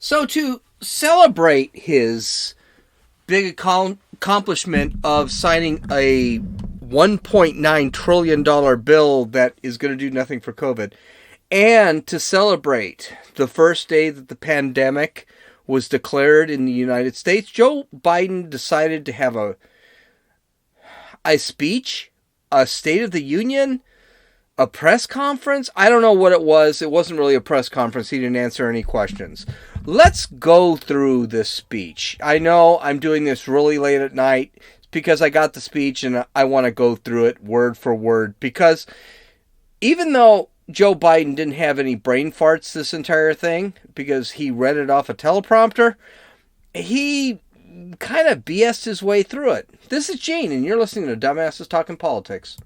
So to celebrate his big accomplishment of signing a $1.9 trillion bill that is going to do nothing for COVID, and to celebrate the first day that the pandemic was declared in the United States, Joe Biden decided to have a speech, a State of the Union, a press conference. I don't know what it was. It wasn't really a press conference. He didn't answer any questions. Let's go through this speech. I know I'm doing this really late at night. It's because I got the speech and I want to go through it word for word. Because even though Joe Biden didn't have any brain farts this entire thing, because he read it off a teleprompter, he kind of BS'd his way through it. This is Gene, and you're listening to Dumbasses Talking Politics.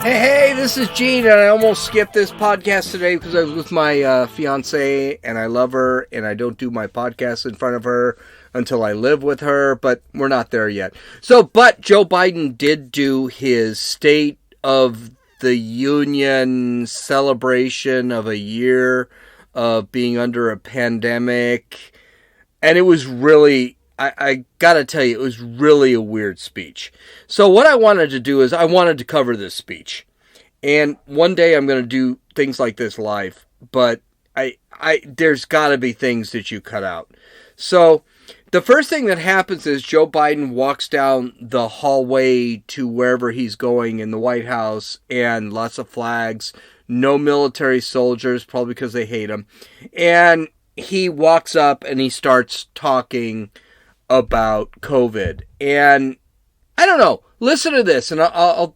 Hey, this is Gene, and I almost skipped this podcast today because I was with my fiance, and I love her, and I don't do my podcast in front of her until I live with her, but we're not there yet. But Joe Biden did do his State of the Union celebration of a year of being under a pandemic, and it was really... I gotta tell you, it was really a weird speech. So what I wanted to do is I wanted to cover this speech. And one day I'm going to do things like this live. But there's gotta be things that you cut out. So the first thing that happens is Joe Biden walks down the hallway to wherever he's going in the White House. And lots of flags. No military soldiers, probably because they hate him. And he walks up and he starts talking about COVID, and I don't know. Listen to this, and I'll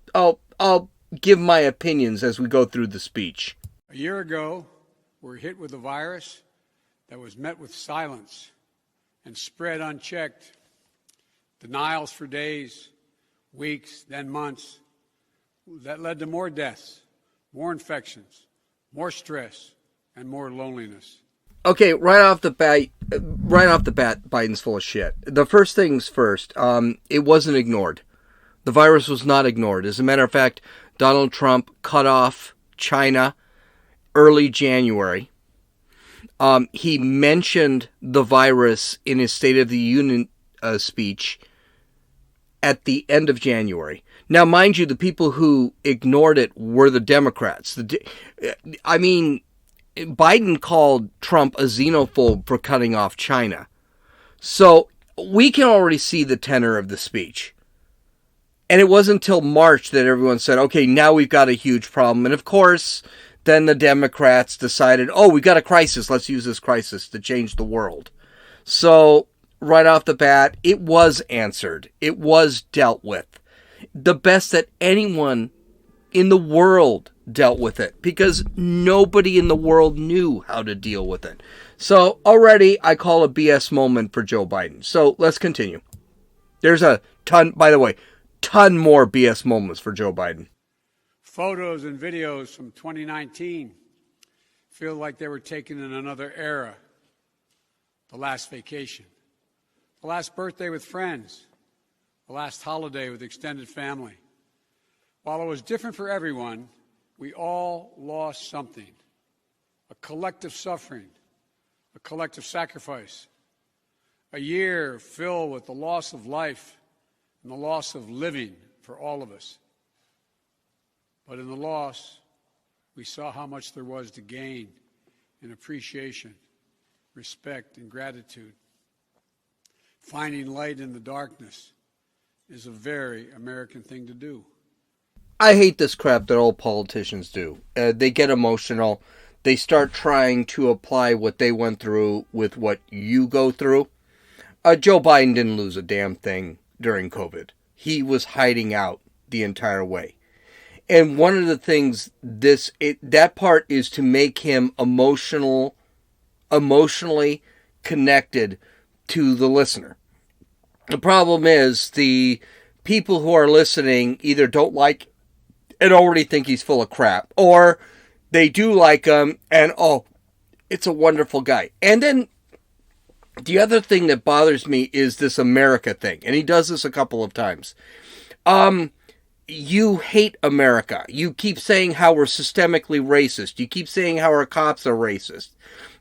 give my opinions as we go through the speech. A year ago, we were hit with a virus that was met with silence and spread unchecked. Denials for days, weeks, then months. That led to more deaths, more infections, more stress, and more loneliness. Okay, right off the bat, Biden's full of shit. The first things first, it wasn't ignored. The virus was not ignored. As a matter of fact, Donald Trump cut off China early January. He mentioned the virus in his State of the Union speech at the end of January. Now, mind you, the people who ignored it were the Democrats. Biden called Trump a xenophobe for cutting off China. So we can already see the tenor of the speech. And it wasn't until March that everyone said, okay, now we've got a huge problem. And of course, then the Democrats decided, we got a crisis. Let's use this crisis to change the world. So right off the bat, it was answered. It was dealt with. The best that anyone in the world dealt with it, because nobody in the world knew how to deal with it. So already I call a BS moment for Joe Biden. So let's continue. There's a ton more BS moments for Joe Biden. Photos and videos from 2019 feel like they were taken in another era. The last vacation, the last birthday with friends, the last holiday with extended family. While it was different for everyone, we all lost something, a collective suffering, a collective sacrifice, a year filled with the loss of life and the loss of living for all of us. But in the loss, we saw how much there was to gain in appreciation, respect, and gratitude. Finding light in the darkness is a very American thing to do. I hate this crap that all politicians do. They get emotional. They start trying to apply what they went through with what you go through. Joe Biden didn't lose a damn thing during COVID. He was hiding out the entire way. And one of the things, that part is to make him emotionally connected to the listener. The problem is the people who are listening either don't like and already think he's full of crap, or they do like him and, it's a wonderful guy. And then the other thing that bothers me is this America thing, and he does this a couple of times. you hate America. You keep saying how we're systemically racist. You keep saying how our cops are racist.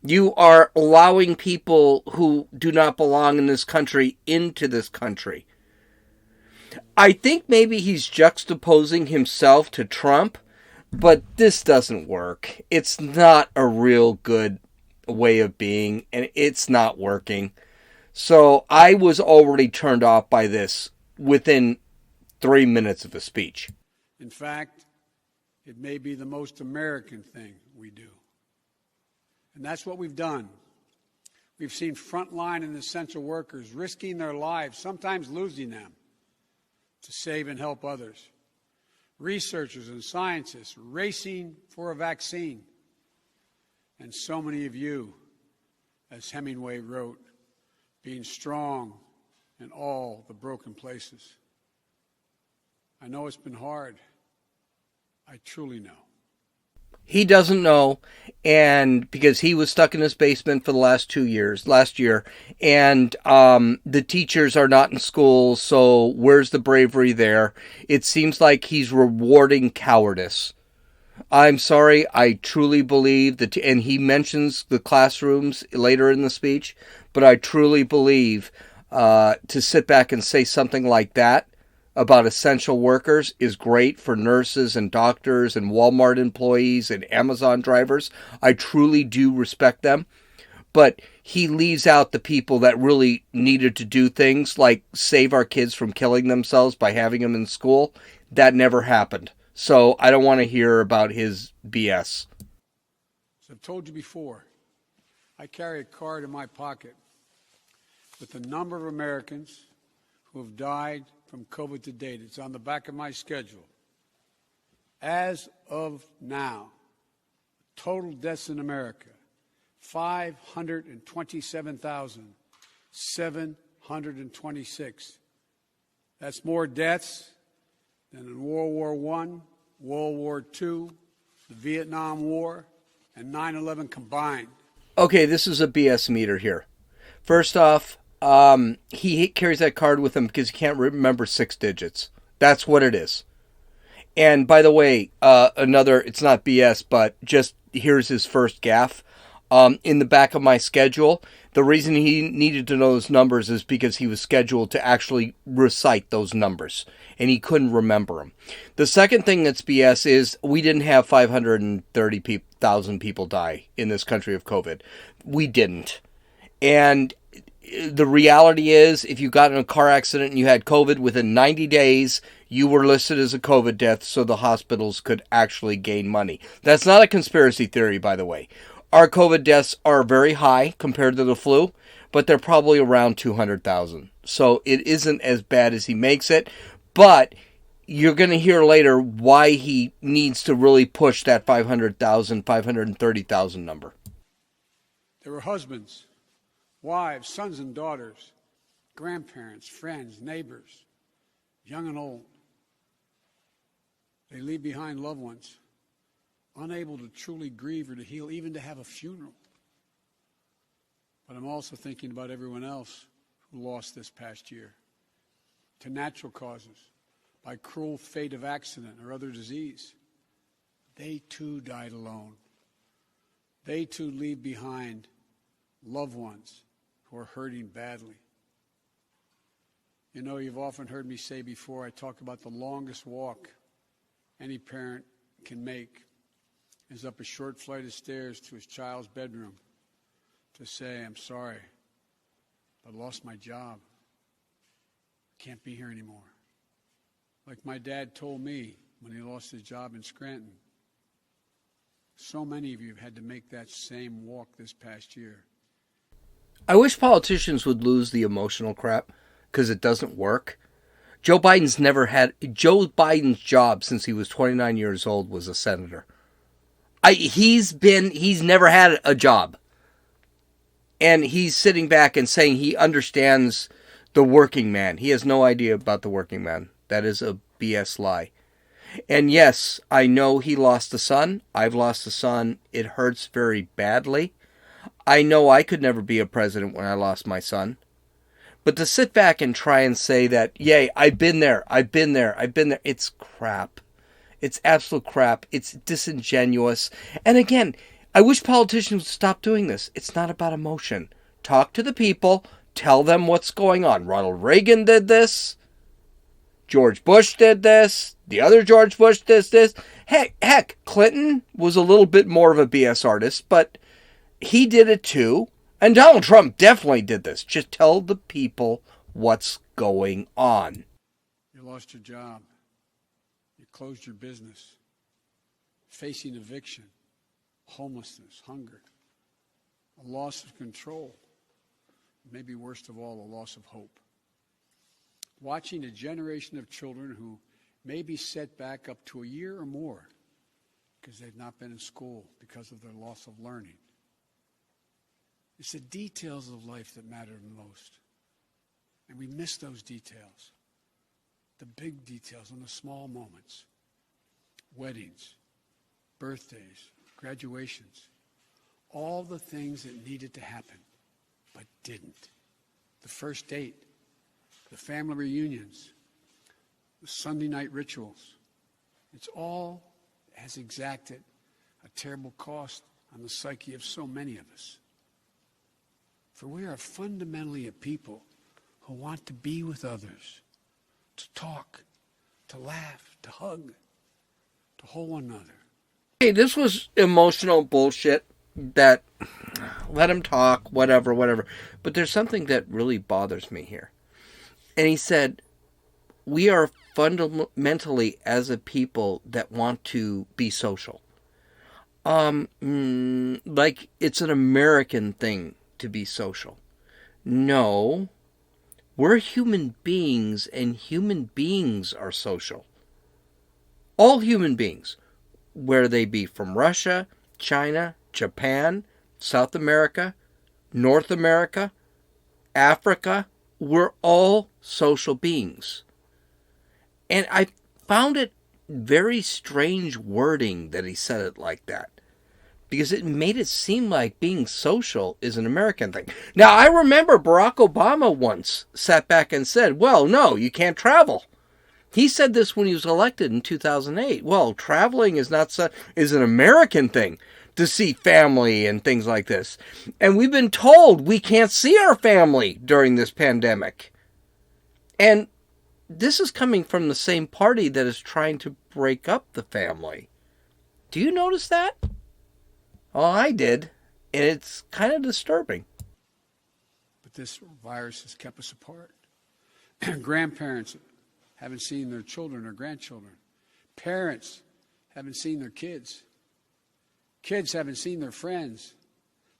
You are allowing people who do not belong in this country into this country. I think maybe he's juxtaposing himself to Trump, but this doesn't work. It's not a real good way of being, and it's not working. So I was already turned off by this within 3 minutes of the speech. In fact, it may be the most American thing we do. And that's what we've done. We've seen frontline and essential workers risking their lives, sometimes losing them, to save and help others. Researchers and scientists racing for a vaccine. And so many of you, as Hemingway wrote, being strong in all the broken places. I know it's been hard. I truly know. He doesn't know, and because he was stuck in his basement for the last year, and the teachers are not in school, so where's the bravery there? It seems like he's rewarding cowardice. I'm sorry, I truly believe that, and he mentions the classrooms later in the speech, but I truly believe to sit back and say something like that about essential workers is great for nurses and doctors and Walmart employees and Amazon drivers. I truly do respect them. But he leaves out the people that really needed to do things like save our kids from killing themselves by having them in school. That never happened. So I don't want to hear about his BS. As I've told you before, I carry a card in my pocket with the number of Americans who have died from COVID to date. It's on the back of my schedule. As of now, total deaths in America, 527,726. That's more deaths than in World War I, World War II, the Vietnam War, and 9/11 combined. Okay, this is a BS meter here. First off, he carries that card with him because he can't remember 6 digits. That's what it is. And by the way, it's not BS, but just here's his first gaffe. In the back of my schedule, the reason he needed to know those numbers is because he was scheduled to actually recite those numbers, and he couldn't remember them. The second thing that's BS is we didn't have 530,000 people die in this country of COVID. We didn't. And the reality is, if you got in a car accident and you had COVID, within 90 days, you were listed as a COVID death so the hospitals could actually gain money. That's not a conspiracy theory, by the way. Our COVID deaths are very high compared to the flu, but they're probably around 200,000. So it isn't as bad as he makes it, but you're going to hear later why he needs to really push that 500,000, 530,000 number. There were husbands, wives, sons and daughters, grandparents, friends, neighbors, young and old. They leave behind loved ones, unable to truly grieve or to heal, even to have a funeral. But I'm also thinking about everyone else who lost this past year to natural causes, by cruel fate of accident or other disease. They too died alone. They too leave behind loved ones who are hurting badly. You know, you've often heard me say before, I talk about the longest walk any parent can make is up a short flight of stairs to his child's bedroom to say, I'm sorry, but I lost my job. I can't be here anymore. Like my dad told me when he lost his job in Scranton. So many of you have had to make that same walk this past year. I wish politicians would lose the emotional crap because it doesn't work. Joe Biden's job since he was 29 years old was a senator. He's never had a job. And he's sitting back and saying he understands the working man. He has no idea about the working man. That is a BS lie. And yes, I know he lost a son. I've lost a son. It hurts very badly. I know I could never be a president when I lost my son. But to sit back and try and say that, yay, I've been there, it's crap. It's absolute crap. It's disingenuous. And again, I wish politicians would stop doing this. It's not about emotion. Talk to the people. Tell them what's going on. Ronald Reagan did this. George Bush did this. The other George Bush did this. Heck, Clinton was a little bit more of a BS artist, but he did it too. And Donald Trump definitely did this. Just tell the people what's going on. You lost your job. You closed your business. Facing eviction, homelessness, hunger, a loss of control. Maybe worst of all, a loss of hope. Watching a generation of children who may be set back up to a year or more because they've not been in school because of their loss of learning. It's the details of life that matter the most. And we miss those details. The big details and the small moments. Weddings, birthdays, graduations. All the things that needed to happen, but didn't. The first date, the family reunions, the Sunday night rituals. It's all has exacted a terrible cost on the psyche of so many of us. For we are fundamentally a people who want to be with others, to talk, to laugh, to hug, to hold one another. Hey, this was emotional bullshit that let him talk, whatever. But there's something that really bothers me here. And he said, we are fundamentally as a people that want to be social. Like it's an American thing to be social. No, we're human beings and human beings are social. All human beings, whether they be from Russia, China, Japan, South America, North America, Africa, we're all social beings. And I found it very strange wording that he said it like that. Because it made it seem like being social is an American thing. Now, I remember Barack Obama once sat back and said, well, no, you can't travel. He said this when he was elected in 2008. Well, traveling is an American thing to see family and things like this. And we've been told we can't see our family during this pandemic. And this is coming from the same party that is trying to break up the family. Do you notice that? Oh, I did. And it's kind of disturbing. But this virus has kept us apart. Grandparents haven't seen their children or grandchildren. Parents haven't seen their kids. Kids haven't seen their friends.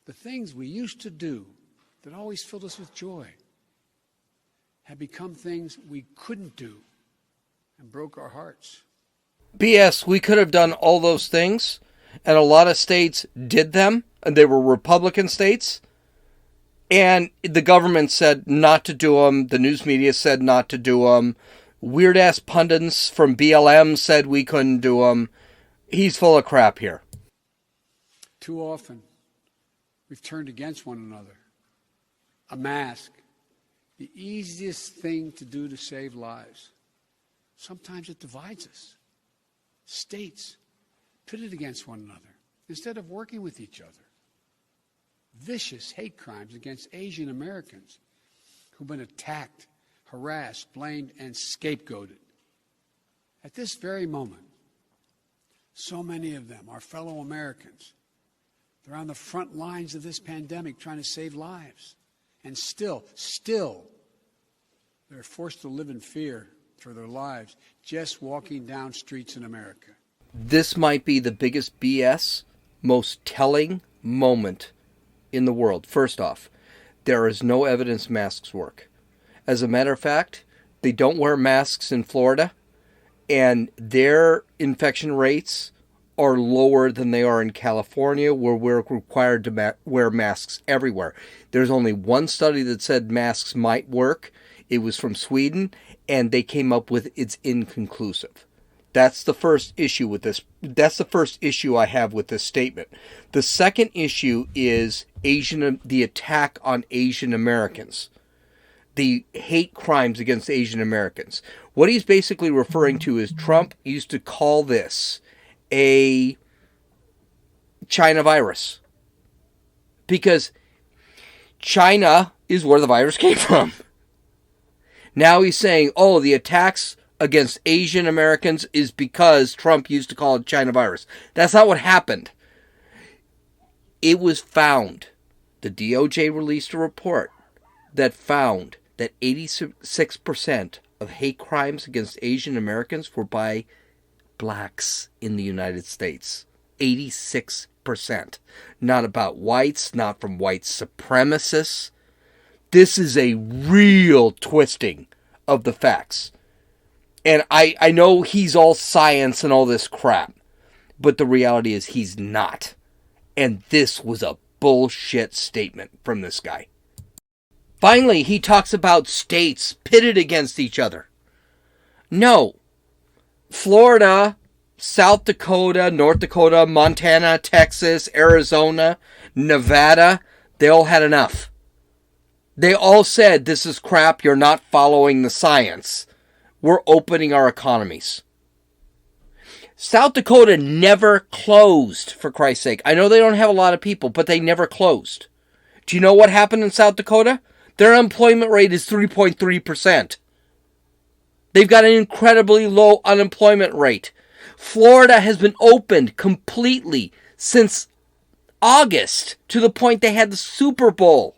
The things we used to do that always filled us with joy have become things we couldn't do and broke our hearts. BS, we could have done all those things, and a lot of states did them, and they were Republican states, and the government said not to do them, the news media said not to do them, weird-ass pundits from BLM said we couldn't do them. He's full of crap here. Too often, we've turned against one another. A mask, the easiest thing to do to save lives. Sometimes it divides us. States pitted against one another instead of working with each other. Vicious hate crimes against Asian Americans who've been attacked, harassed, blamed, and scapegoated. At this very moment, so many of them are fellow Americans. They're on the front lines of this pandemic trying to save lives. And still, they're forced to live in fear for their lives just walking down streets in America. This might be the biggest BS, most telling moment in the world. First off, there is no evidence masks work. As a matter of fact, they don't wear masks in Florida, and their infection rates are lower than they are in California, where we're required to wear masks everywhere. There's only one study that said masks might work. It was from Sweden, and they came up with it's inconclusive. That's the first issue with this. That's the first issue I have with this statement. The second issue is the attack on Asian Americans. the hate crimes against Asian Americans. What he's basically referring to is Trump used to call this a China virus. Because China is where the virus came from. Now he's saying, oh, the attacks against Asian Americans is because Trump used to call it China virus. That's not what happened. It was found. The DOJ released a report that found that 86% of hate crimes against Asian Americans were by blacks in the United States. 86%. Not about whites, not from white supremacists. This is a real twisting of the facts. And I know he's all science and all this crap, but the reality is he's not. And this was a bullshit statement from this guy. Finally, he talks about states pitted against each other. No. Florida, South Dakota, North Dakota, Montana, Texas, Arizona, Nevada, they all had enough. They all said, this is crap, you're not following the science. We're opening our economies. South Dakota never closed, for Christ's sake. I know they don't have a lot of people, but they never closed. Do you know what happened in South Dakota? Their unemployment rate is 3.3%. They've got an incredibly low unemployment rate. Florida has been opened completely since August, to the point they had the Super Bowl.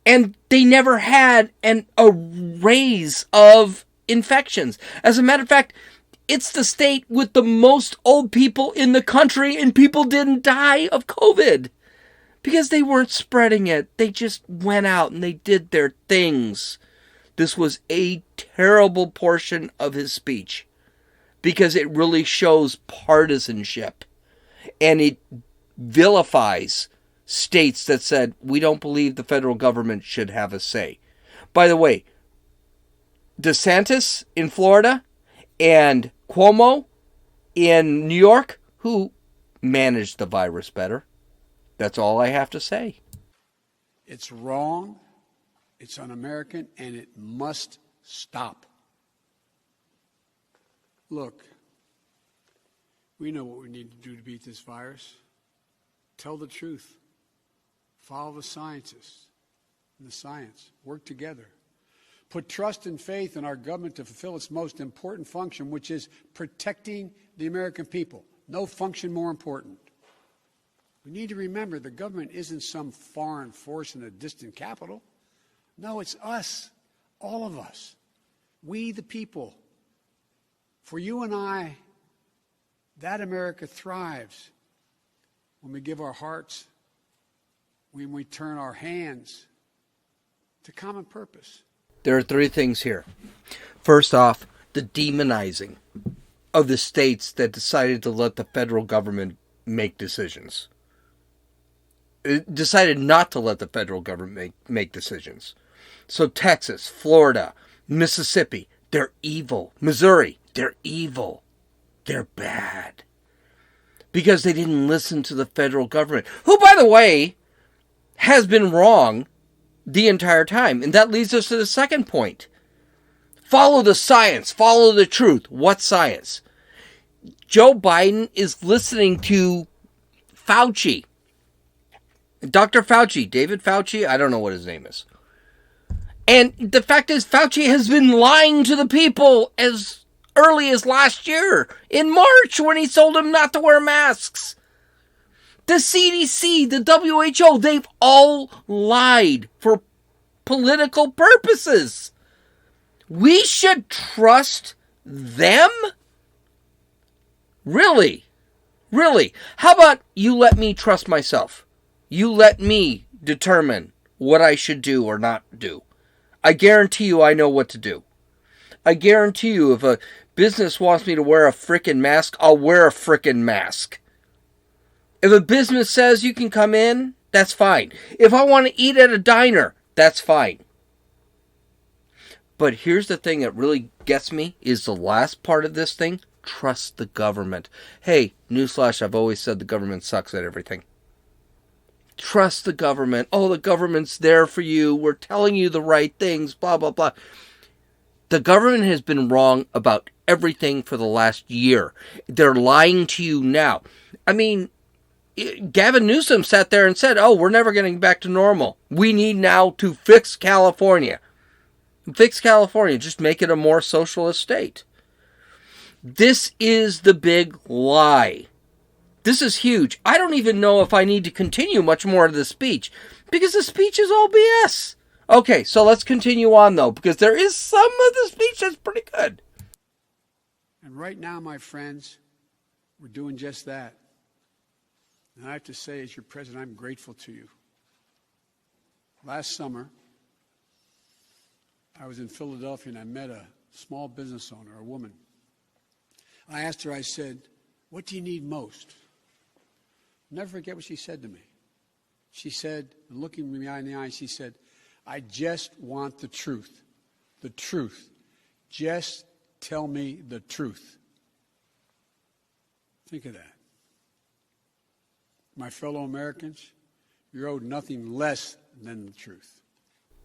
And they never had a raise of infections. As a matter of fact, it's the state with the most old people in the country, and people didn't die of COVID because they weren't spreading it. They just went out and they did their things. This was a terrible portion of his speech because it really shows partisanship, and it vilifies states that said, we don't believe the federal government should have a say. By the way, DeSantis in Florida and Cuomo in New York, who managed the virus better. That's all I have to say. It's wrong, it's un-American, and it must stop. Look, we know what we need to do to beat this virus. Tell the truth. Follow the scientists and the science. Work together. Put trust and faith in our government to fulfill its most important function, which is protecting the American people. No function more important. We need to remember the government isn't some foreign force in a distant capital. No, it's us, all of us. We the people. For you and I, that America thrives when we give our hearts, when we turn our hands to common purpose. There are three things here. First off, the demonizing of the states that decided to let the federal government make decisions. It decided not to let the federal government make decisions. So Texas, Florida, Mississippi, they're evil. Missouri, they're evil. They're bad. Because they didn't listen to the federal government, who, by the way, has been wrong the entire time. And that leads us to the second point. Follow the science. Follow the truth. What science? Joe Biden is listening to Fauci. Dr. Fauci, David Fauci, I don't know what his name is. And the fact is, Fauci has been lying to the people as early as last year, in March, when he told them not to wear masks. The CDC, the WHO, they've all lied for political purposes. We should trust them? Really? Really? How about you let me trust myself? You let me determine what I should do or not do. I guarantee you I know what to do. I guarantee you if a business wants me to wear a frickin' mask, I'll wear a frickin' mask. If a business says you can come in, that's fine. If I want to eat at a diner, that's fine. But here's the thing that really gets me, is the last part of this thing. Trust the government. Hey, newsflash, I've always said the government sucks at everything. trust the government. Oh, the government's there for you. We're telling you the right things, blah, blah, blah. The government has been wrong about everything for the last year. They're lying to you now. I mean, Gavin Newsom sat there and said, oh, we're never getting back to normal. We need now to fix California. Fix California. Just make it a more socialist state. This is the big lie. This is huge. I don't even know if I need to continue much more of the speech, because the speech is all BS. Okay, so let's continue on, though, because there is some of the speech that's pretty good. And right now, my friends, we're doing just that. And I have to say, as your president, I'm grateful to you. Last summer, I was in Philadelphia and I met a small business owner, a woman. I asked her, I said, what do you need most? I'll never forget what she said to me. She said, looking me in the eye, she said, I just want the truth. The truth. Just tell me the truth. Think of that. My fellow Americans, you're owed nothing less than the truth.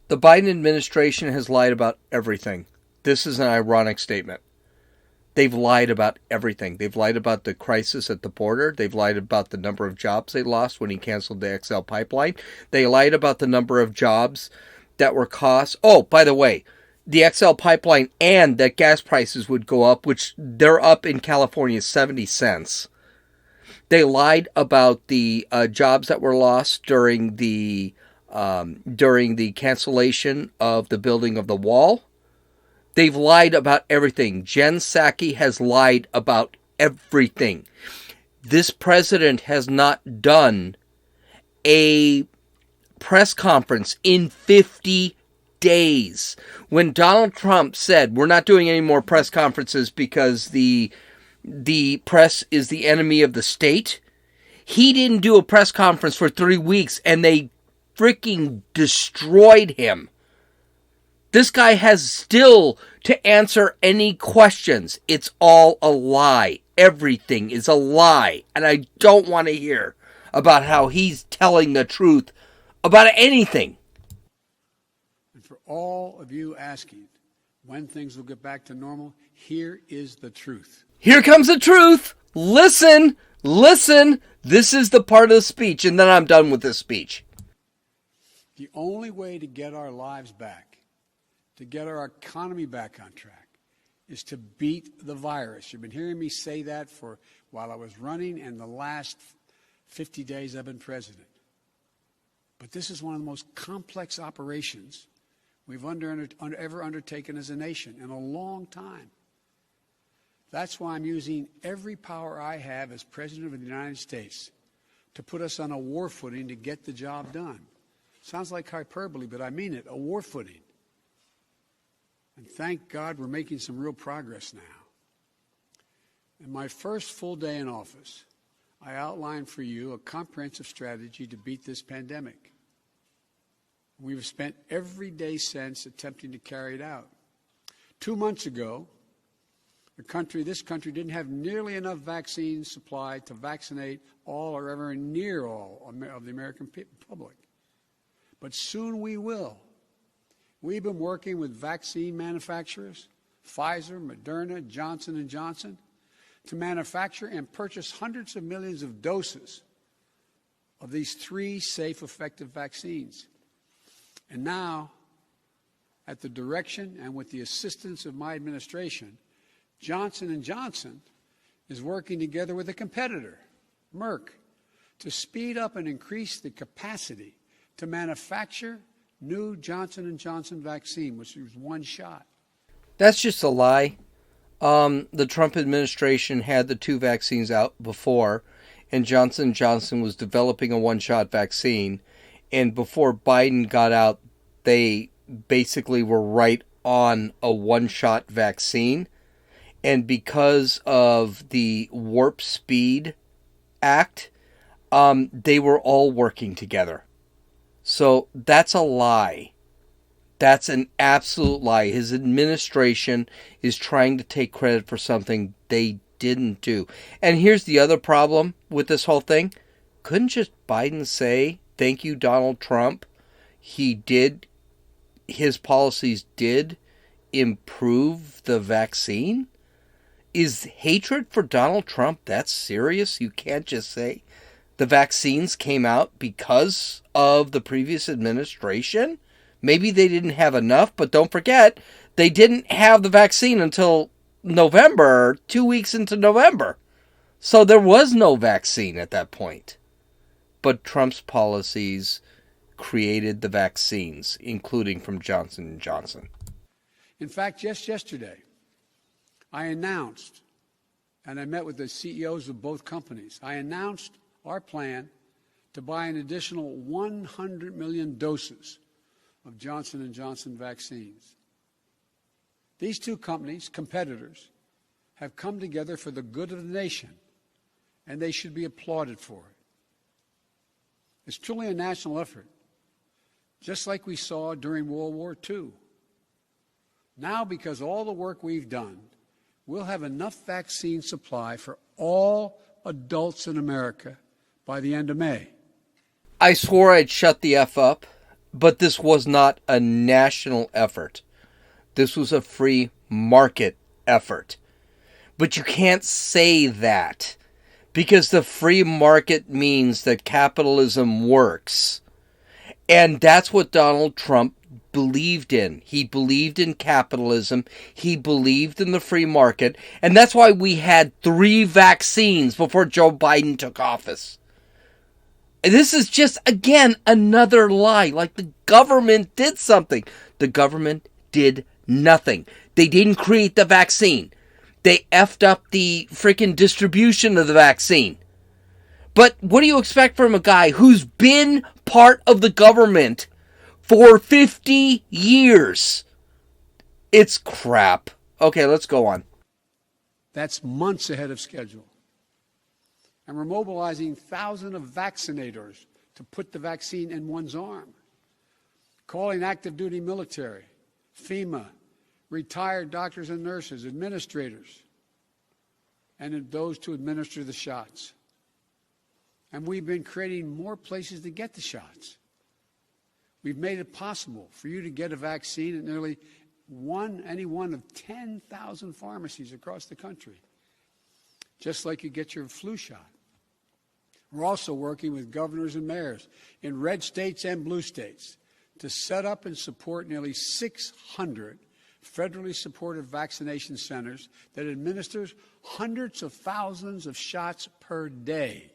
The Biden administration has lied about everything. This is an ironic statement. They've lied about everything. They've lied about the crisis at the border. They've lied about the number of jobs they lost when he canceled the XL pipeline. They lied about the number of jobs that were cost. Oh, by the way, the XL pipeline and that gas prices would go up, which they're up in California 70 cents. They lied about the jobs that were lost during the cancellation of the building of the wall. They've lied about everything. Jen Psaki has lied about everything. This president has not done a press conference in 50 days. When Donald Trump said, we're not doing any more press conferences because the press is the enemy of the state, he didn't do a press conference for 3 weeks and they freaking destroyed him. This guy has still to answer any questions. It's all a lie. Everything is a lie. And I don't want to hear about how he's telling the truth about anything. And for all of you asking when things will get back to normal, here is the truth. Here comes the truth. Listen. This is the part of the speech, and then I'm done with this speech. The only way to get our lives back, to get our economy back on track, is to beat the virus. You've been hearing me say that for while I was running and the last 50 days I've been president. But this is one of the most complex operations we've ever undertaken as a nation in a long time. That's why I'm using every power I have as President of the United States to put us on a war footing to get the job done. Sounds like hyperbole, but I mean it, a war footing. And thank God we're making some real progress now. In my first full day in office, I outlined for you a comprehensive strategy to beat this pandemic. We've spent every day since attempting to carry it out. 2 months ago, this country didn't have nearly enough vaccine supply to vaccinate all or ever near all of the American public. But soon we will. We've been working with vaccine manufacturers, Pfizer, Moderna, Johnson & Johnson, to manufacture and purchase hundreds of millions of doses of these 3 safe, effective vaccines. And now, at the direction and with the assistance of my administration, Johnson & Johnson is working together with a competitor, Merck, to speed up and increase the capacity to manufacture new Johnson & Johnson vaccine, which is one shot. That's just a lie. The Trump administration had the 2 vaccines out before, and Johnson & Johnson was developing a one-shot vaccine. And before Biden got out, they basically were right on a one-shot vaccine. And because of the Warp Speed Act, they were all working together. So that's a lie. That's an absolute lie. His administration is trying to take credit for something they didn't do. And here's the other problem with this whole thing. Couldn't just Biden say thank you, Donald Trump. His policies did improve the vaccine? Is hatred for Donald Trump that serious? You can't just say the vaccines came out because of the previous administration? Maybe they didn't have enough, but don't forget, they didn't have the vaccine until November, 2 weeks into November. So there was no vaccine at that point. But Trump's policies created the vaccines, including from Johnson & Johnson. In fact, just yesterday, I announced, and I met with the CEOs of both companies, I announced our plan to buy an additional 100 million doses of Johnson & Johnson vaccines. These two companies, competitors, have come together for the good of the nation, and they should be applauded for it. It's truly a national effort, just like we saw during World War II. Now, because of all the work we've done, we'll have enough vaccine supply for all adults in America by the end of May. I swore I'd shut the F up, but this was not a national effort. This was a free market effort. But you can't say that, because the free market means that capitalism works. And that's what Donald Trump believed in. He believed in capitalism. He believed in the free market. And that's why we had 3 vaccines before Joe Biden took office. This is just, again, another lie. Like the government did something. The government did nothing. They didn't create the vaccine. They effed up the freaking distribution of the vaccine. But what do you expect from a guy who's been part of the government for 50 years? It's crap. Okay, let's go on. That's months ahead of schedule. And we're mobilizing thousands of vaccinators to put the vaccine in one's arm. Calling active duty military, FEMA, retired doctors and nurses, administrators, and those to administer the shots. And we've been creating more places to get the shots. We've made it possible for you to get a vaccine at nearly any one of 10,000 pharmacies across the country, just like you get your flu shot. We're also working with governors and mayors in red states and blue states to set up and support nearly 600 federally supported vaccination centers that administers hundreds of thousands of shots per day.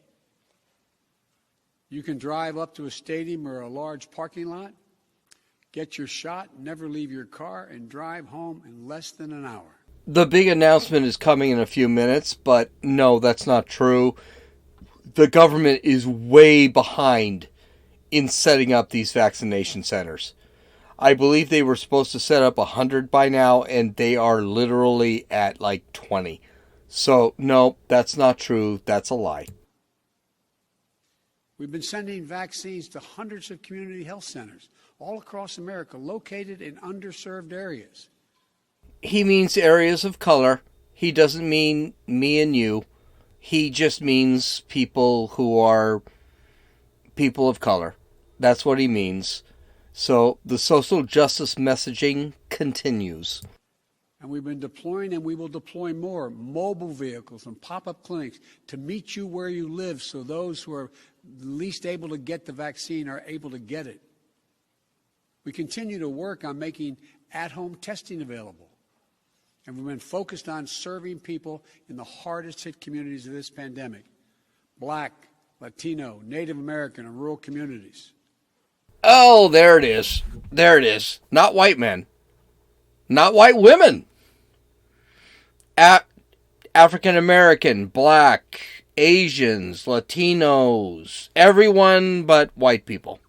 You can drive up to a stadium or a large parking lot, get your shot, never leave your car, and drive home in less than an hour. The big announcement is coming in a few minutes, but no, that's not true. The government is way behind in setting up these vaccination centers. I believe they were supposed to set up 100 by now, and they are literally at like 20. So, no, that's not true. That's a lie. We've been sending vaccines to hundreds of community health centers all across America, located in underserved areas. He means areas of color. He doesn't mean me and you. He just means people who are people of color. That's what he means. So the social justice messaging continues. And we've been deploying, and we will deploy more mobile vehicles and pop-up clinics to meet you where you live, so those who are least able to get the vaccine are able to get it. We continue to work on making at-home testing available. And we've been focused on serving people in the hardest hit communities of this pandemic: Black, Latino, Native American, and rural communities. Oh, there it is. There it is. Not white men. Not white women. African American, Black, Asians, Latinos, everyone but white people.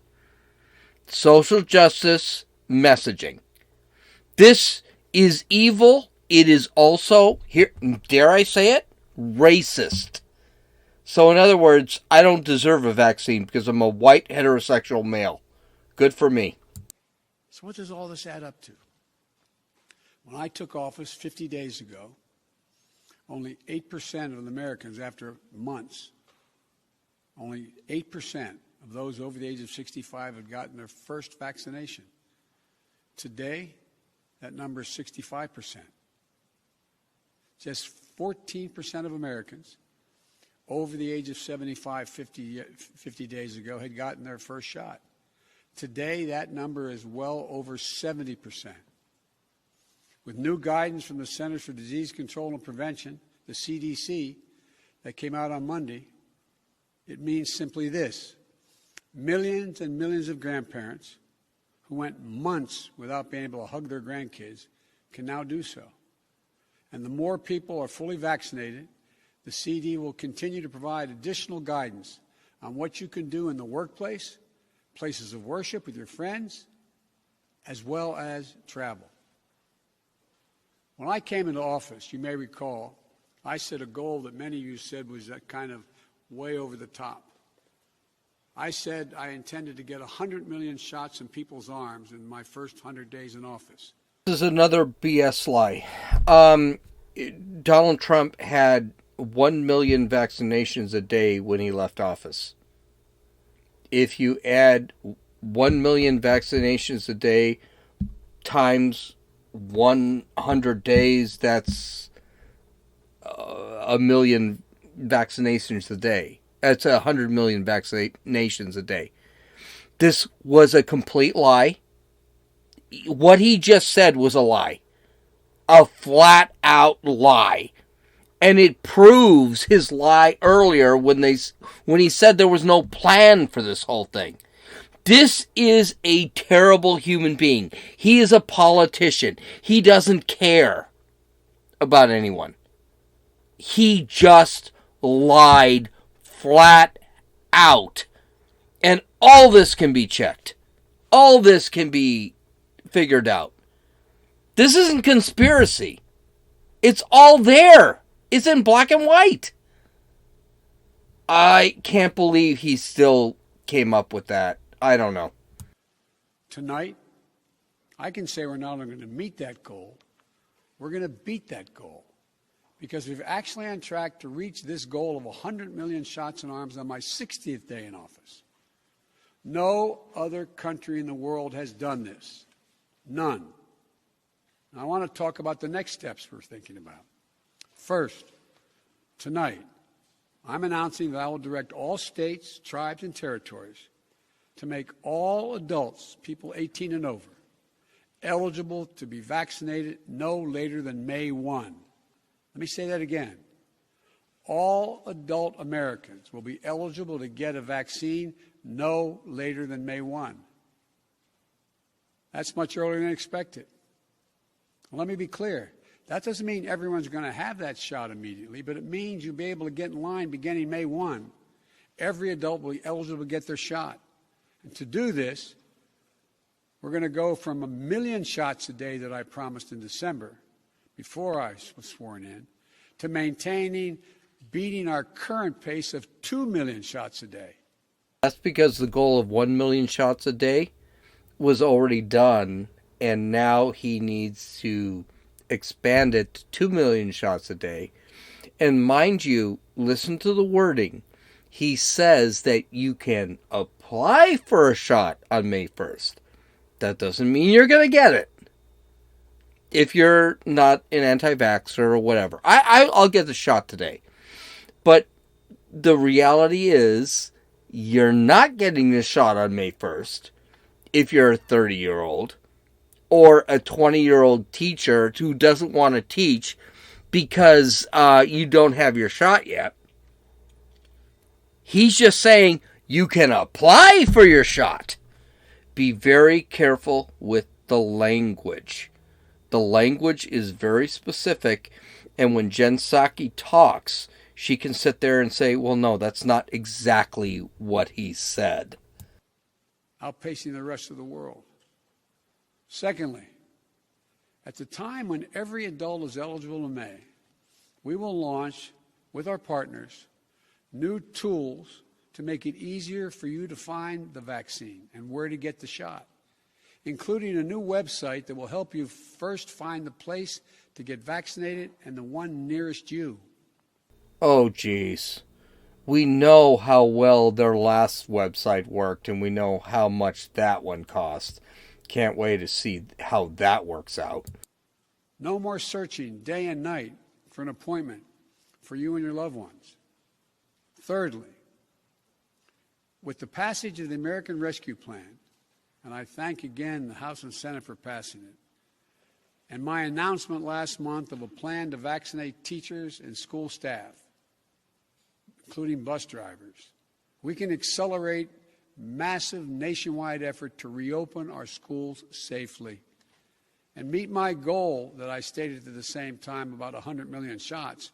Social justice messaging. This is evil. It is also, here, dare I say it, racist. So in other words, I don't deserve a vaccine because I'm a white heterosexual male. Good for me. So what does all this add up to? When I took office 50 days ago, only 8% of Americans, after months, only 8% of those over the age of 65 had gotten their first vaccination. Today, that number is 65%. Just 14% of Americans over the age of 75 50 days ago had gotten their first shot. Today, that number is well over 70%. With new guidance from the Centers for Disease Control and Prevention, the CDC, that came out on Monday, it means simply this: millions and millions of grandparents who went months without being able to hug their grandkids can now do so. And the more people are fully vaccinated, the CD will continue to provide additional guidance on what you can do in the workplace, places of worship with your friends, as well as travel. When I came into office, you may recall, I set a goal that many of you said was kind of way over the top. I said I intended to get 100 million shots in people's arms in my first 100 days in office. This is another BS lie. Donald Trump had 1 million vaccinations a day when he left office. If you add 1 million vaccinations a day times 100 days, that's a million vaccinations a day. That's 100 million vaccinations a day. This was a complete lie. What he just said was a lie. A flat out lie. And it proves his lie earlier when he said there was no plan for this whole thing. This is a terrible human being. He is a politician. He doesn't care about anyone. He just lied flat out. And all this can be checked. All this can be figured out. This isn't conspiracy. It's all there. It's in black and white. I can't believe he still came up with that. I don't know. Tonight, I can say we're not only going to meet that goal, we're going to beat that goal. Because we're actually on track to reach this goal of 100 million shots in arms on my 60th day in office. No other country in the world has done this. None. And I want to talk about the next steps we're thinking about. First, tonight, I'm announcing that I will direct all states, tribes, and territories to make all adults, people 18 and over, eligible to be vaccinated no later than May 1. Let me say that again. All adult Americans will be eligible to get a vaccine no later than May 1. That's much earlier than expected. Let me be clear. That doesn't mean everyone's going to have that shot immediately, but it means you'll be able to get in line beginning May 1. Every adult will be eligible to get their shot. And to do this, we're going to go from 1 million shots a day that I promised in December, before I was sworn in, to beating our current pace of 2 million shots a day. That's because the goal of 1 million shots a day was already done, and now he needs to expand it to 2 million shots a day. And mind you, listen to the wording. He says that you can apply for a shot on May 1st. That doesn't mean you're going to get it. If you're not an anti-vaxxer or whatever. I'll get the shot today. But the reality is, you're not getting the shot on May 1st if you're a 30-year-old or a 20-year-old teacher who doesn't want to teach because you don't have your shot yet. He's just saying you can apply for your shot. Be very careful with the language. The language is very specific, and when Jen Psaki talks, she can sit there and say, well, no, that's not exactly what he said. Outpacing the rest of the world. Secondly, at the time when every adult is eligible in May, we will launch, with our partners, new tools to make it easier for you to find the vaccine and where to get the shot, including a new website that will help you first find the place to get vaccinated and the one nearest you. Oh, geez. We know how well their last website worked, and we know how much that one cost. Can't wait to see how that works out. No more searching day and night for an appointment for you and your loved ones. Thirdly, with the passage of the American Rescue Plan, and I thank again the House and Senate for passing it, and my announcement last month of a plan to vaccinate teachers and school staff, including bus drivers, we can accelerate massive nationwide effort to reopen our schools safely and meet my goal that I stated at the same time, about 100 million shots,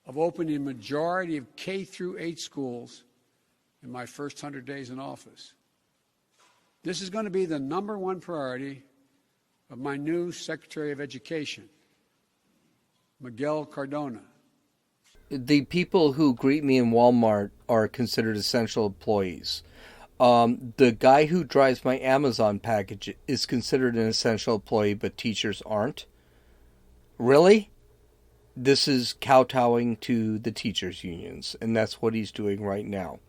of opening a majority of K through 8 schools in my first 100 days in office. This is going to be the #1 priority of my new Secretary of Education, Miguel Cardona. The people who greet me in Walmart are considered essential employees. The guy who drives my Amazon package is considered an essential employee, but teachers aren't. Really? This is kowtowing to the teachers' unions, and that's what he's doing right now.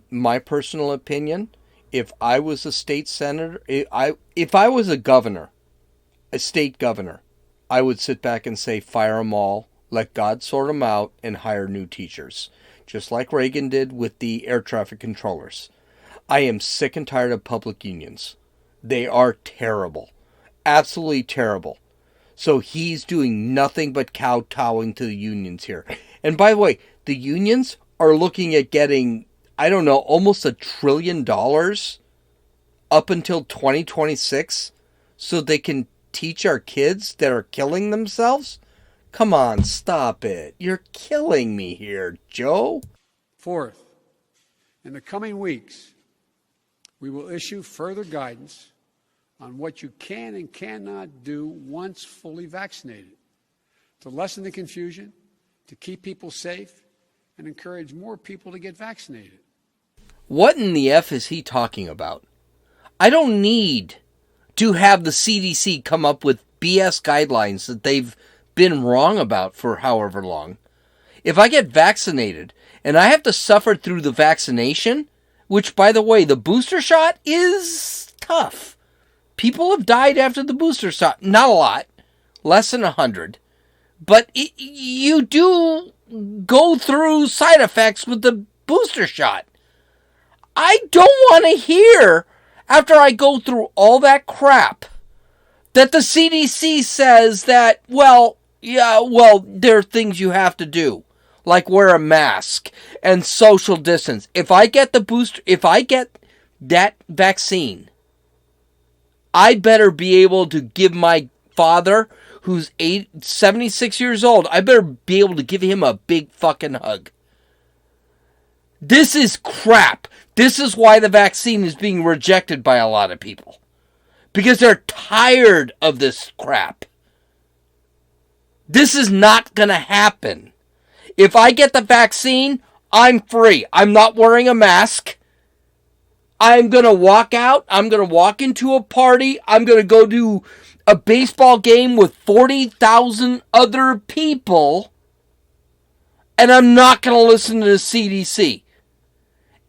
My personal opinion, if I was a state senator, if I was a governor, a state governor, I would sit back and say, fire them all, let God sort them out, and hire new teachers, just like Reagan did with the air traffic controllers. I am sick and tired of public unions. They are terrible. Absolutely terrible. So he's doing nothing but kowtowing to the unions here. And by the way, the unions are looking at getting, I don't know, almost $1 trillion up until 2026 so they can teach our kids that are killing themselves? Come on, stop it. You're killing me here, Joe. Fourth, in the coming weeks, we will issue further guidance on what you can and cannot do once fully vaccinated to lessen the confusion, to keep people safe, and encourage more people to get vaccinated. What in the F is he talking about? I don't need to have the CDC come up with BS guidelines that they've been wrong about for however long. If I get vaccinated and I have to suffer through the vaccination, which, by the way, the booster shot is tough. People have died after the booster shot. Not a lot. Less than 100. But you do go through side effects with the booster shot. I don't want to hear, after I go through all that crap, that the CDC says that, there are things you have to do, like wear a mask and social distance. If I get that vaccine, I better be able to give my father, who's 76 years old, I better be able to give him a big fucking hug. This is crap. This is why the vaccine is being rejected by a lot of people. Because they're tired of this crap. This is not going to happen. If I get the vaccine, I'm free. I'm not wearing a mask. I'm going to walk out. I'm going to walk into a party. I'm going to go to a baseball game with 40,000 other people. And I'm not going to listen to the CDC.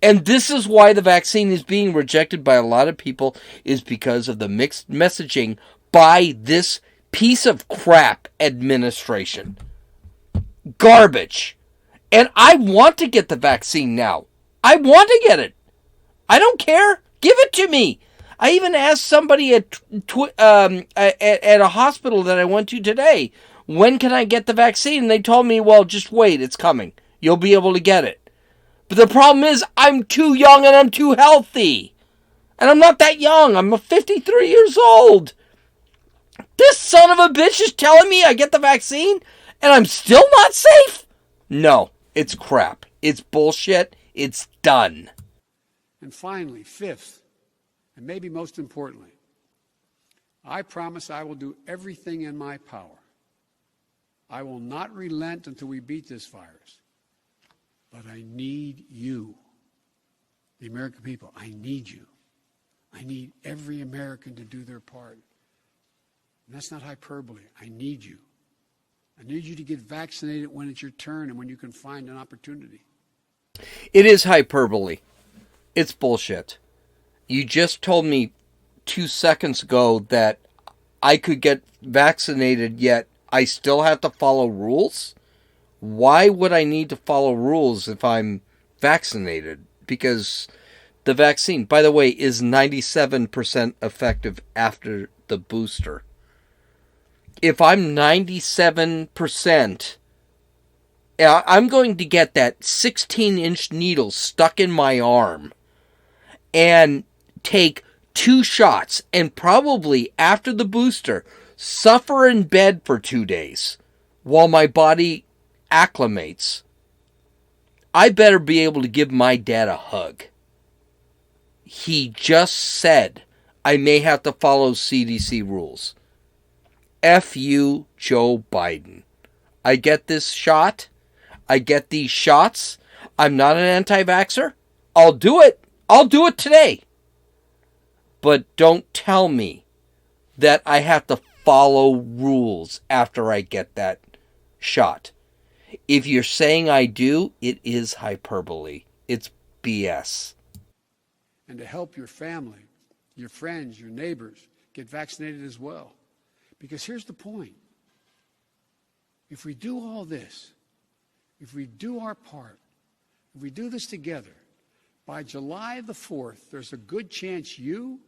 And this is why the vaccine is being rejected by a lot of people, is because of the mixed messaging by this piece of crap administration. Garbage. And I want to get the vaccine now. I want to get it. I don't care. Give it to me. I even asked somebody at a hospital that I went to today, when can I get the vaccine? And they told me, well, just wait, it's coming. You'll be able to get it. But the problem is, I'm too young and I'm too healthy. And I'm not that young. I'm 53 years old. This son of a bitch is telling me I get the vaccine and I'm still not safe? No, it's crap. It's bullshit. It's done. And finally, fifth, and maybe most importantly, I promise I will do everything in my power. I will not relent until we beat this virus. But I need you, the American people. I need you. I need every American to do their part. And that's not hyperbole. I need you. I need you to get vaccinated when it's your turn and when you can find an opportunity. It is hyperbole. It's bullshit. You just told me 2 seconds ago that I could get vaccinated, yet I still have to follow rules? Why would I need to follow rules if I'm vaccinated? Because the vaccine, by the way, is 97% effective after the booster. If I'm 97%, I'm going to get that 16-inch needle stuck in my arm and take 2 shots, and probably after the booster, suffer in bed for 2 days while my body acclimates. I better be able to give my dad a hug. He just said I may have to follow CDC rules. F you, Joe Biden. I get this shot. I get these shots. I'm not an anti-vaxxer. I'll do it. I'll do it today. But don't tell me that I have to follow rules after I get that shot. If you're saying I do, it is hyperbole. It's BS. And to help your family, your friends, your neighbors get vaccinated as well. Because here's the point. If we do all this, if we do our part, if we do this together, by July the 4th, there's a good chance you,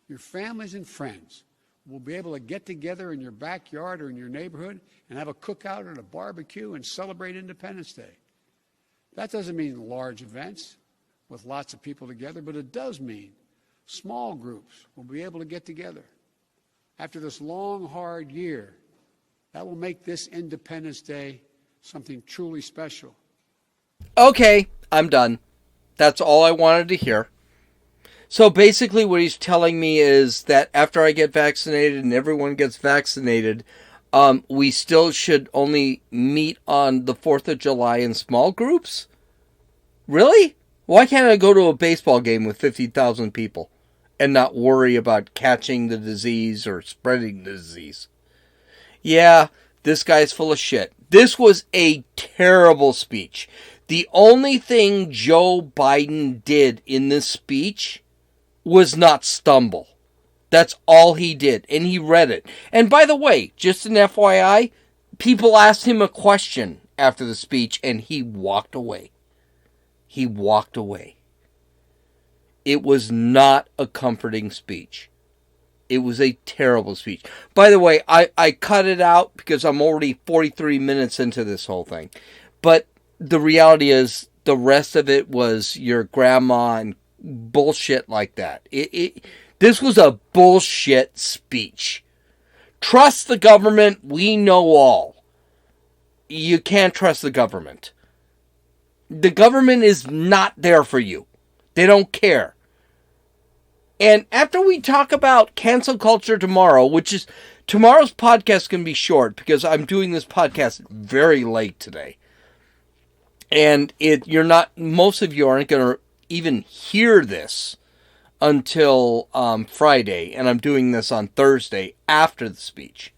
your families and friends will be able to get together in your backyard or in your neighborhood and have a cookout and a barbecue and celebrate Independence Day. That doesn't mean large events with lots of people together, but it does mean small groups will be able to get together. After this long, hard year, that will make this Independence Day something truly special. Okay, I'm done. That's all I wanted to hear. So basically what he's telling me is that after I get vaccinated and everyone gets vaccinated, we still should only meet on the 4th of July in small groups? Really? Why can't I go to a baseball game with 50,000 people and not worry about catching the disease or spreading the disease? Yeah, this guy's full of shit. This was a terrible speech. The only thing Joe Biden did in this speech was not stumble. That's all he did. And he read it. And by the way, just an FYI, people asked him a question after the speech and he walked away. He walked away. It was not a comforting speech. It was a terrible speech. By the way, I cut it out because I'm already 43 minutes into this whole thing. But the reality is the rest of it was your grandma and bullshit like that. This was a bullshit speech. Trust the government. We know all. You can't trust the government. The government is not there for you. They don't care. And after we talk about cancel culture tomorrow, which is tomorrow's podcast can be short because I'm doing this podcast very late today. And most of you aren't going to even hear this until Friday. And I'm doing this on Thursday after the speech.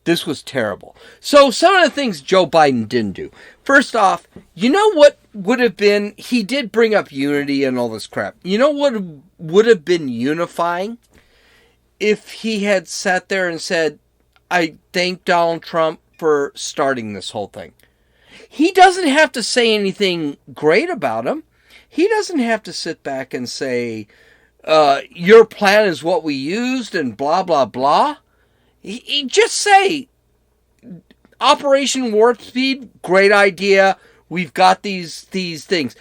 This was terrible. So some of the things Joe Biden didn't do. First off, you know what would have been, he did bring up unity and all this crap. You know what would have been unifying? If he had sat there and said, I thank Donald Trump for starting this whole thing. He doesn't have to say anything great about him. He doesn't have to sit back and say, your plan is what we used and blah, blah, blah. He just say, Operation Warp Speed, great idea. We've got these things.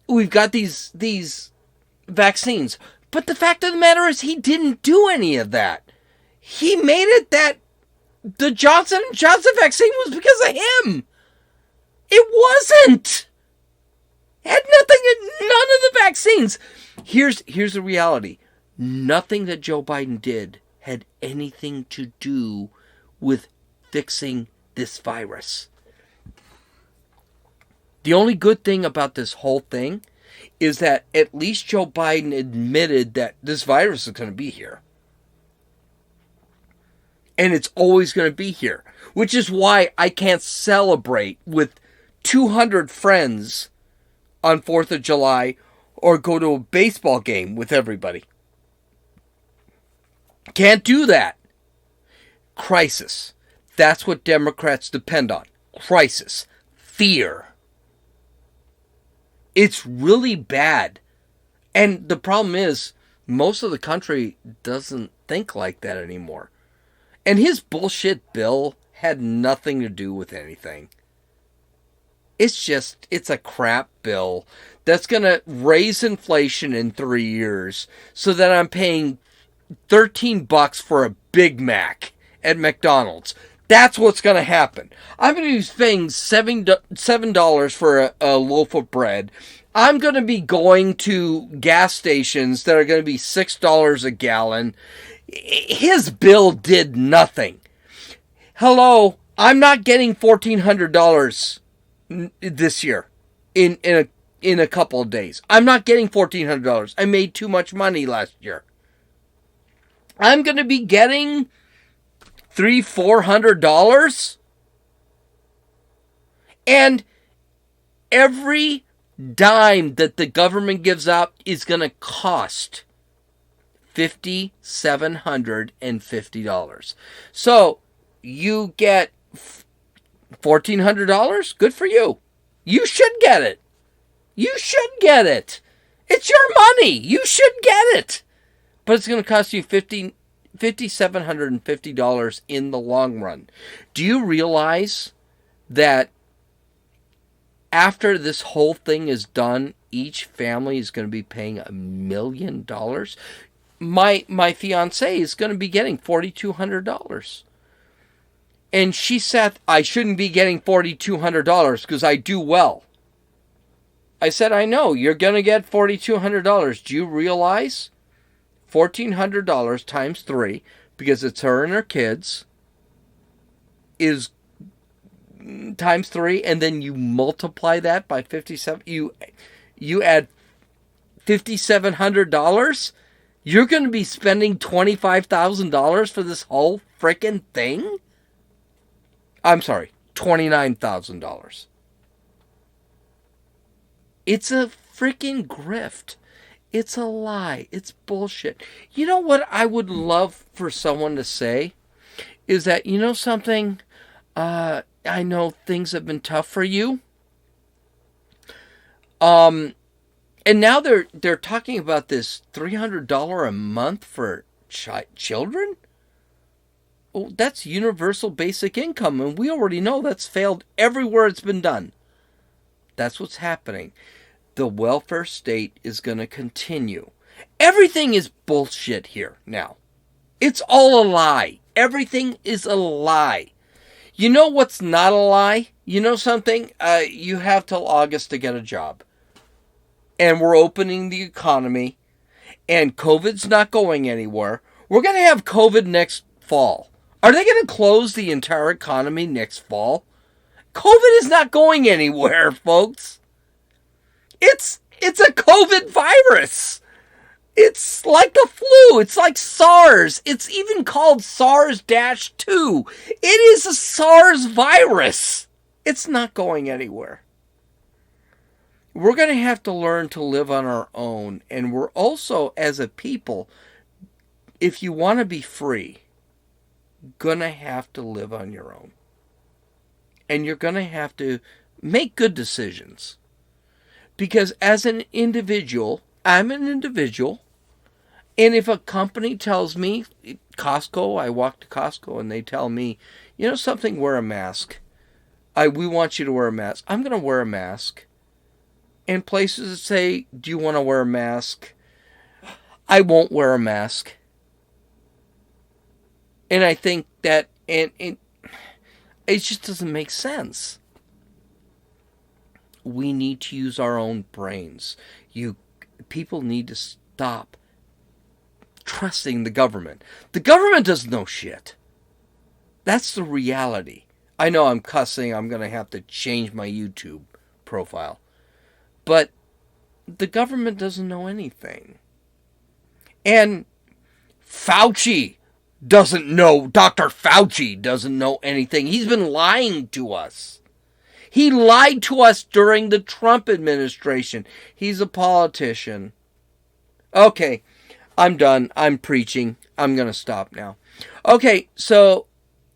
We've got these vaccines. But the fact of the matter is he didn't do any of that. He made it that the Johnson & Johnson vaccine was because of him. It wasn't. It had none of the vaccines. Here's the reality. Nothing that Joe Biden did had anything to do with fixing this virus. The only good thing about this whole thing is that at least Joe Biden admitted that this virus is going to be here. And it's always going to be here. Which is why I can't celebrate with 200 friends on 4th of July or go to a baseball game with everybody. Can't do that. Crisis. That's what Democrats depend on. Crisis. Fear. It's really bad. And the problem is, most of the country doesn't think like that anymore. And his bullshit bill had nothing to do with anything. It's a crap bill that's going to raise inflation in 3 years so that I'm paying $13 for a Big Mac at McDonald's. That's what's going to happen. I'm going to be paying $7 for a loaf of bread. I'm going to be going to gas stations that are going to be $6 a gallon. His bill did nothing. Hello, I'm not getting $1,400 this year in a couple of days. I'm not getting $1,400. I made too much money last year. I'm going to be getting $300-$400, and every dime that the government gives out is going to cost $5,750. So you get $1,400. Good for you. You should get it. You should get it. It's your money. You should get it. But it's going to cost you $5,750 in the long run. Do you realize that after this whole thing is done, each family is going to be paying $1 million? My fiance is going to be getting $4,200. And she said, I shouldn't be getting $4,200 because I do well. I said, I know, you're going to get $4,200. Do you realize $1,400 times 3, because it's her and her kids, is times 3, and then you multiply that by 57. You add $5,700. You're going to be spending $25,000 for this whole freaking thing? I'm sorry, $29,000. It's a freaking grift. It's a lie. It's bullshit. You know what I would love for someone to say? Is that, you know something? I know things have been tough for you. And now they're talking about this $300 a month for children? Well, that's universal basic income, and we already know that's failed everywhere it's been done. That's what's happening. The welfare state is going to continue. Everything is bullshit here now. It's all a lie. Everything is a lie. You know what's not a lie? You know something? You have till August to get a job. And we're opening the economy. And COVID's not going anywhere. We're going to have COVID next fall. Are they going to close the entire economy next fall? COVID is not going anywhere, folks. It's a COVID virus. It's like the flu. It's like SARS. It's even called SARS-2. It is a SARS virus. It's not going anywhere. We're going to have to learn to live on our own. And we're also, as a people, if you want to be free, going to have to live on your own. And you're going to have to make good decisions. Because as an individual, I'm an individual. And if a company tells me, Costco, I walk to Costco and they tell me, you know something, wear a mask. We want you to wear a mask. I'm going to wear a mask. And places that say, do you want to wear a mask? I won't wear a mask. And I think that it just doesn't make sense. We need to use our own brains. People need to stop trusting the government. The government doesn't know shit. That's the reality. I know I'm cussing. I'm going to have to change my YouTube profile. But the government doesn't know anything. And Fauci doesn't know. Dr. Fauci doesn't know anything. He's been lying to us. He lied to us during the Trump administration. He's a politician. Okay, I'm done. I'm preaching. I'm going to stop now. Okay, so,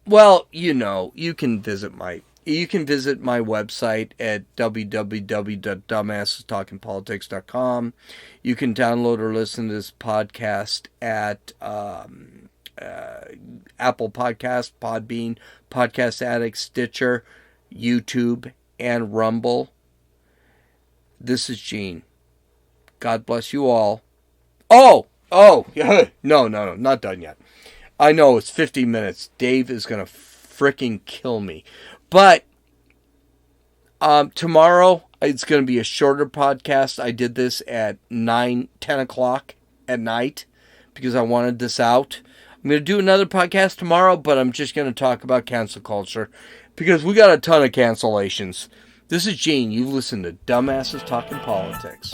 well, you know, you can visit my website at www.dumbassestalkingpolitics.com. You can download or listen to this podcast at Apple Podcasts, Podbean, Podcast Addict, Stitcher, YouTube, and Rumble. This is Gene. God bless you all. Oh, no, not done yet. I know it's 50 minutes. Dave is going to freaking kill me. But tomorrow it's going to be a shorter podcast. I did this at 10 o'clock at night because I wanted this out. I'm going to do another podcast tomorrow, but I'm just going to talk about cancel culture because we got a ton of cancellations. This is Gene. You've listened to Dumbasses Talking Politics.